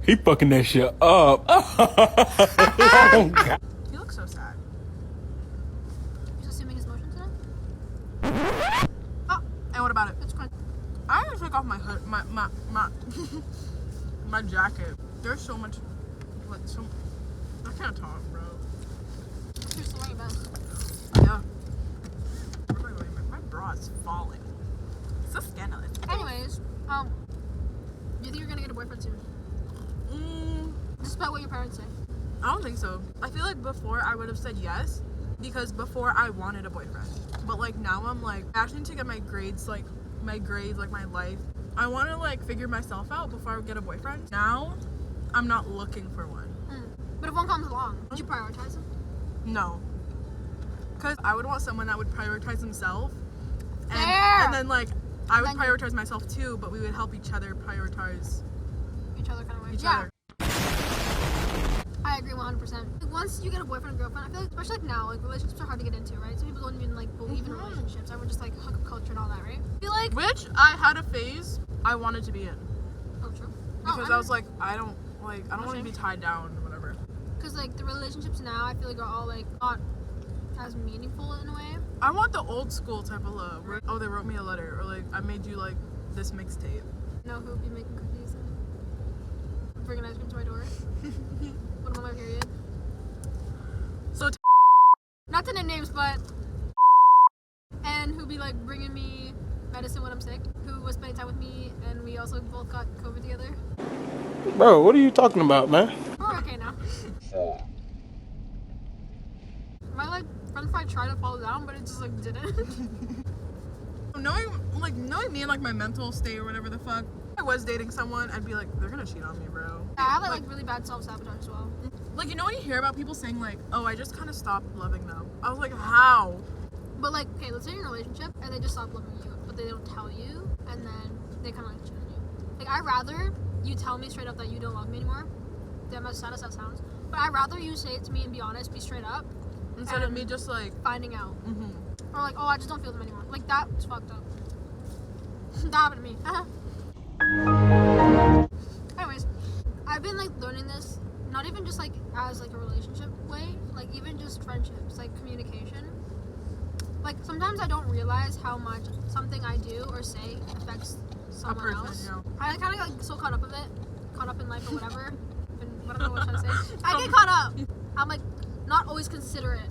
He fucking that shit up. Oh, God. You look so sad. You assuming his motion today? Oh, and what about it? It's good. I need to take off my hood, my my jacket. There's so much, like, so. I can't talk, bro. You're still wearing your best. Yeah. My bra is falling. It's so scandalous. Anyways, do you think you're gonna get a boyfriend soon? Just about what your parents say. I don't think so. I feel like before I would have said yes, because before I wanted a boyfriend. But like now I'm like, I actually need to get my grades, like my life. I want to like figure myself out before I get a boyfriend. Now, I'm not looking for one. But if one comes along, would you prioritize him? No. Because I would want someone that would prioritize himself. Fair. And then like, I would then prioritize myself too, but we would help each other prioritize each other kind of way. each Yeah. other. I agree 100%. Like, once you get a boyfriend or girlfriend, I feel like, especially like now, like relationships are hard to get into, right? Some people don't even like believe in relationships. Everyone just like hookup culture and all that, right? I feel like Which I had a phase I wanted to be in. oh true. Because I was like, I don't want to be tied down or whatever. Because like the relationships now, I feel like are all like not as meaningful in a way. I want the old school type of love. Where, oh, they wrote me a letter, or like I made you like this mixtape. You know who would be making cookies and bringing ice cream to my door? When I'm on my period. So Not to name names, but and who'd be like bringing me medicine when I'm sick. Who was spending time with me, and we also both got COVID together. Bro, what are you talking about, man? We're okay now. My like friend probably tried to fall down, but it just like didn't. knowing me and like my mental state or whatever the fuck, if I was dating someone, I'd be like, they're gonna cheat on me, bro. I have like really bad self-sabotage as well. Like, you know when you hear about people saying like, oh, I just kind of stopped loving them. I was like, how? But like, okay, let's say you're in a relationship and they just stop loving you, but they don't tell you, and then they kind of like cheat on you. Like, I'd rather you tell me straight up that you don't love me anymore. Damn, as sad as that sounds. But I'd rather you say it to me and be honest, be straight up, Instead of me just like finding out. Or like, oh, I just don't feel them anymore. Like, that's fucked up. That happened to me. Anyways, I've been like learning this, not even just like as like a relationship way, like even just friendships, like communication. Like sometimes I don't realize how much something I do or say affects someone else. Yeah. I kind of like so caught up in life or whatever. I don't know what I'm trying to say. I get caught up. I'm like not always considerate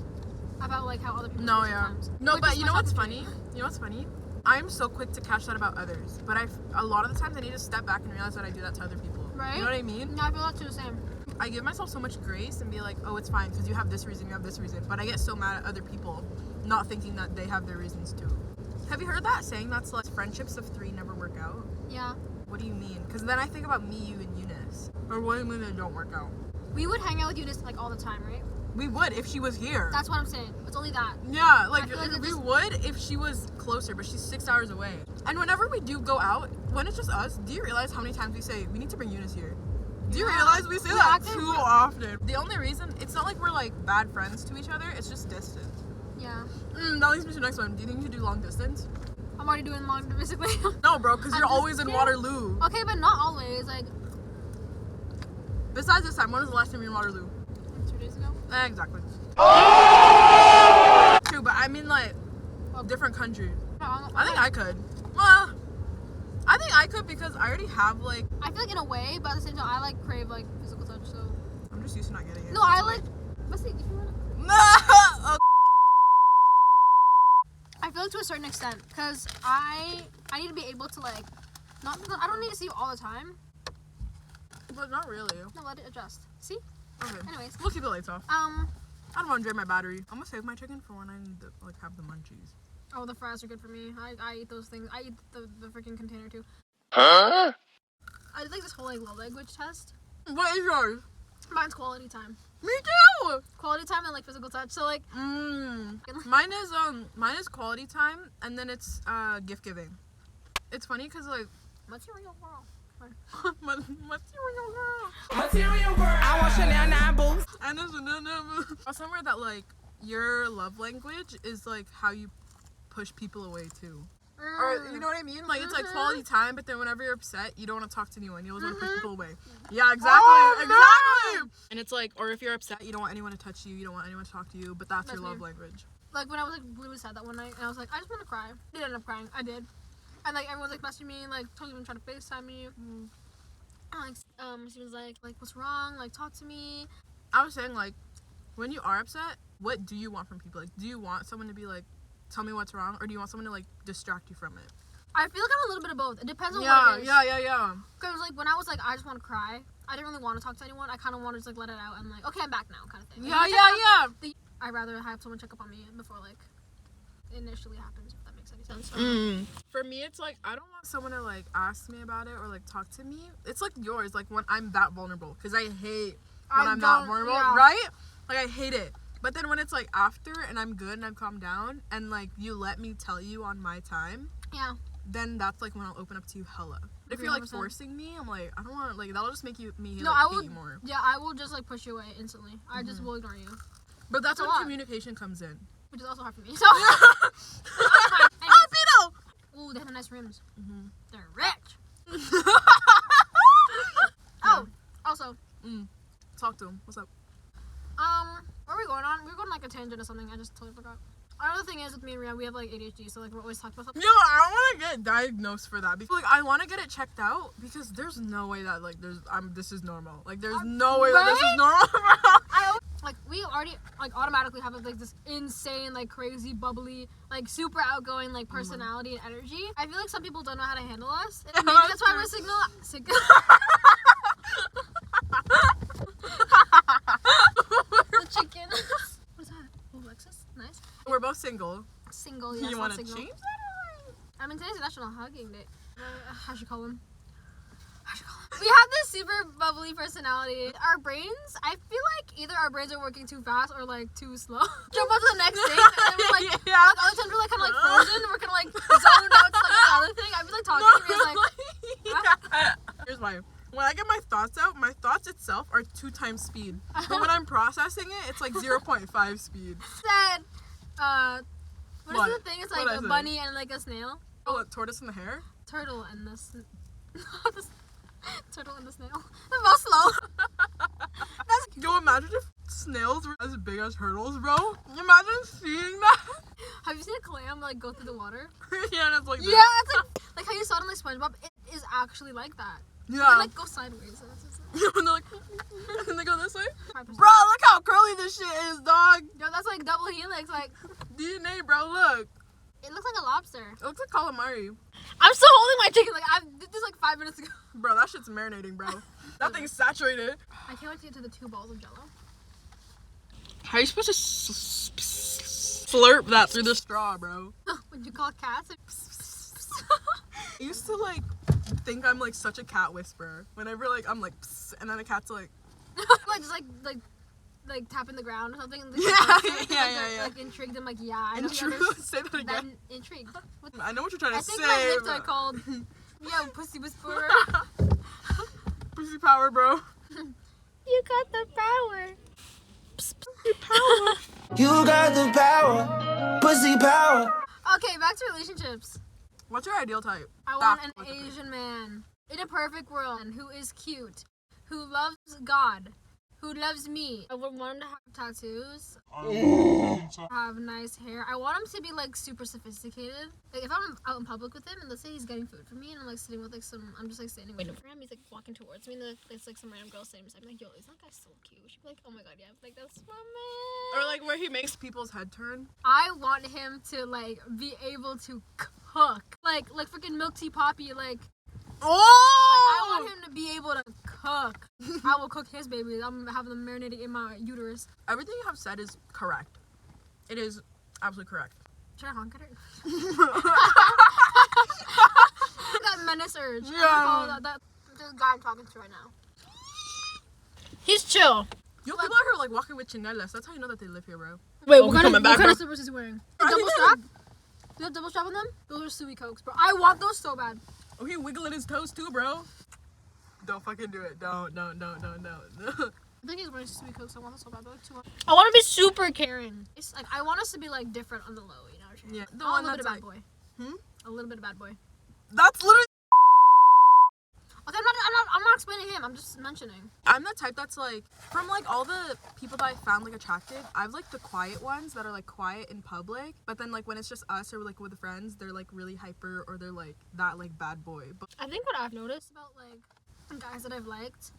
about like how other people feel sometimes. No, Which but is you my know what's top funny? You know what's funny? I'm so quick to catch that about others, but a lot of the times I need to step back and realize that I do that to other people. Right? You know what I mean? Yeah, I feel that too, same. I give myself so much grace and be like, oh, it's fine because you have this reason, you have this reason. But I get so mad at other people not thinking that they have their reasons too. Have you heard that saying that's like friendships of 3 never work out? Yeah. What do you mean? Because then I think about me, you, and Eunice. Or what do you mean they don't work out? We would hang out with Eunice like all the time, right? We would if she was here. That's what I'm saying. It's only that. Yeah, like I feel like we would if she was closer, but she's 6 hours away. And whenever we do go out, when it's just us, do you realize how many times we say, we need to bring Eunice here? Do you realize we say that too often? The only reason, it's not like we're like bad friends to each other, it's just distance. Yeah. That leads me to the next one. Do you think you should do long distance? I'm already doing long basically. No, bro, because I'm you're just always in kidding. Waterloo. Okay, but not always. Like, Besides this time, when was the last time you were in Waterloo? 2 days ago. Exactly. True, but I mean like different country. I think I could. Well, I think I could because I already have like. I feel like in a way, but at the same time, I like crave like physical touch. So. I'm just used to not getting it. No, I like. Let's see. If you wanna. No. I feel like to a certain extent, cause I need to be able to like, not. I don't need to see you all the time. But not really. No, let it adjust. See. Okay. Anyways. We'll keep the lights off. I don't want to drain my battery. I'm gonna save my chicken for when I need to like have the munchies. Oh, the fries are good for me. I eat those things. I eat the freaking container too. Huh? I did like this whole like love language test. What is yours? Mine's quality time. Me too. Quality time and like physical touch. So like. Mine is quality time and then it's gift giving. It's funny because like Material girl. material girl. Material girl. I want Chanel 9 boots. And there's somewhere that like your love language is like how you push people away too. Or, you know what I mean? Like, it's like quality time, but then whenever you're upset, you don't want to talk to anyone. You always want to push people away. Yeah, exactly. Exactly. And it's like, or if you're upset, you don't want anyone to touch you. You don't want anyone to talk to you, but that's your love language. Like, when I was, like, really sad that one night, and I was like, I just want to cry. I did end up crying. I did. And, like, everyone's, like, messaging me, like, totally trying to FaceTime me. And, like, she was like, what's wrong? Like, talk to me. I was saying, like, when you are upset, what do you want from people? Like, do you want someone to be like, tell me what's wrong, or do you want someone to like distract you from it? I feel like I'm a little bit of both. It depends on what it is. Yeah. Because like when I was like, I just want to cry, I didn't really want to talk to anyone. I kind of wanted to just like let it out and like, okay, I'm back now, kind of thing. Like, Yeah. I'd rather have someone check up on me before like it initially happens. If that makes any sense. For me, it's like I don't want someone to like ask me about it or like talk to me. It's like yours, like when I'm that vulnerable, because I hate when I'm not vulnerable, right? Like I hate it. But then when it's like after and I'm good and I've calmed down and like you let me tell you on my time, then that's like when I'll open up to you hella. But if you're like forcing me, I'm like, I don't want, like that'll just make me hate you more. Yeah, I will just like push you away instantly. I just will ignore you. But that's when communication comes in. Which is also hard for me. So ooh, they have nice rims. They're rich. Also. Talk to him. What's up? Where are we going on? We were going like a tangent or something. I just totally forgot. Another thing is with me and Rhea, we have like ADHD, so like we're always talking about something. Yo, I want to get diagnosed for that because like I want to get it checked out because there's no way that like this is normal. Like there's no way that this is normal. Like we already like automatically have like this insane like crazy bubbly like super outgoing like personality and energy. I feel like some people don't know how to handle us. And maybe that's why we're signal. The chicken. What is that? Oh, Alexis, nice. We're both single. Single, yes. You want to single. change that? I mean, today's National Hugging Day. I should call him. We have this super bubbly personality. Our brains, I feel like either our brains are working too fast or like too slow. Jump on to the next thing, and then we're like, other times we're like kind of like frozen. We're kind of like zoned out to like another thing. I feel like talking to me is like, Here's why. When I get my thoughts out, my thoughts itself are 2 times speed. But when I'm processing it, it's like 0.5 speed. Said, what is the thing? It's like a bunny and like a snail. Oh, a tortoise and the hare? Turtle and the turtle and the snail. They're both slow. Yo, imagine if snails were as big as turtles, bro. Imagine seeing that. Have you seen a clam like go through the water? Yeah, that's like this. Yeah, it's like how you saw it in like SpongeBob. It is actually like that. Yeah. They like go sideways. And they're like, and they go this way. 5%. Bro, look how curly this shit is, dog. Yo, that's like double helix. Like DNA, bro. Look. It looks like a lobster. It looks like calamari. I'm still holding my chicken. Like I did this like 5 minutes ago. Bro, that shit's marinating, bro. That thing's saturated. I can't wait to get to the 2 balls of Jello. How are you supposed to slurp that through the straw, bro? Would you call cats? I used to like think I'm like such a cat whisperer. Whenever like I'm like, psst, and then the cat's like, like just like tapping the ground or something. Yeah. Like intrigued and like I know. Say that again. Intrigued. I know what you're trying to say. I think my lips are called yo pussy whisperer. Pussy power, bro. You got the power. Pussy power. You got the power. Pussy power. Okay, back to relationships. What's your ideal type? I want an Asian man in a perfect world who is cute, who loves God, who loves me. I would want him to have tattoos, have nice hair. I want him to be like super sophisticated. Like if I'm out in public with him and let's say he's getting food for me and I'm like sitting with like I'm just like standing waiting for him. He's like walking towards me and there's like some random girl sitting beside me. Like, yo, isn't that guy so cute? She'd be like, oh my god, yeah. Like that's my man. Or like where he makes people's head turn. I want him to like be able to cook. Like freaking milk tea poppy, like I want him to be able to cook. I will cook his babies. I'm having them marinating in my uterus. Everything you have said is correct. It is absolutely correct. Should I honk at her? That menace urge. Yeah. That this guy I'm talking to right now. He's chill. Yo, people out here like walking with chinelas. That's how you know that they live here, bro. Wait, what kind of slippers is he wearing? Double strap? You have double strap on them? Those are Suey Cokes, bro. I want those so bad. Oh, he wiggling his toes too, bro. Don't fucking do it. Don't. I think he's wearing Suey Cokes. I want those so bad. They're like too much. I want to be super caring. It's like I want us to be like different on the low, you know what I'm saying? Yeah. The one that's like, boy. A little bit of bad boy. That's literally. Okay, I'm not explaining him. I'm just mentioning. I'm the type that's like, from like all the people that I found like attractive, I've like the quiet ones that are like quiet in public, but then like when it's just us or like with friends, they're like really hyper or they're like that like bad boy. But I think what I've noticed about like guys that I've liked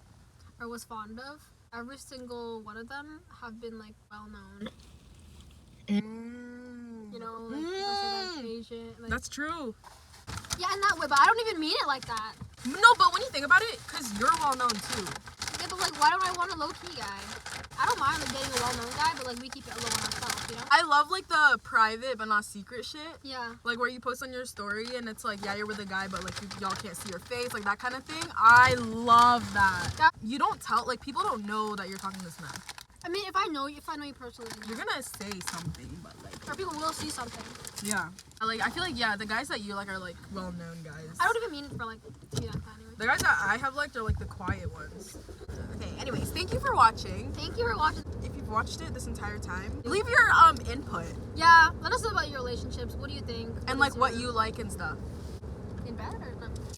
or was fond of, every single one of them have been like well known. You know, like people say like Asian. Like, that's true. yeah, in that way, but I don't even mean it like that. No, but when you think about it, because you're well known too. Yeah, but like, why don't I want a low-key guy? I don't mind like dating a well-known guy, but like we keep it low on ourselves, you know? I love like the private but not secret shit. Yeah. Like where you post on your story and it's like, yeah, you're with a guy, but like y'all can't see your face, like that kind of thing. I love that. You don't tell, like people don't know that you're talking to this man. I mean, if I know you personally, You're gonna say something, but like. or people will see something. Yeah. Like I feel like the guys that you like are like well-known guys. I don't even mean it for like to be that kind anyway. The guys that I have liked are like the quiet ones. Okay, anyways, thank you for watching. Thank you for watching. If you've watched it this entire time, leave your input Yeah, let us know about your relationships. What do you think? and like what you like and stuff. in bed or not?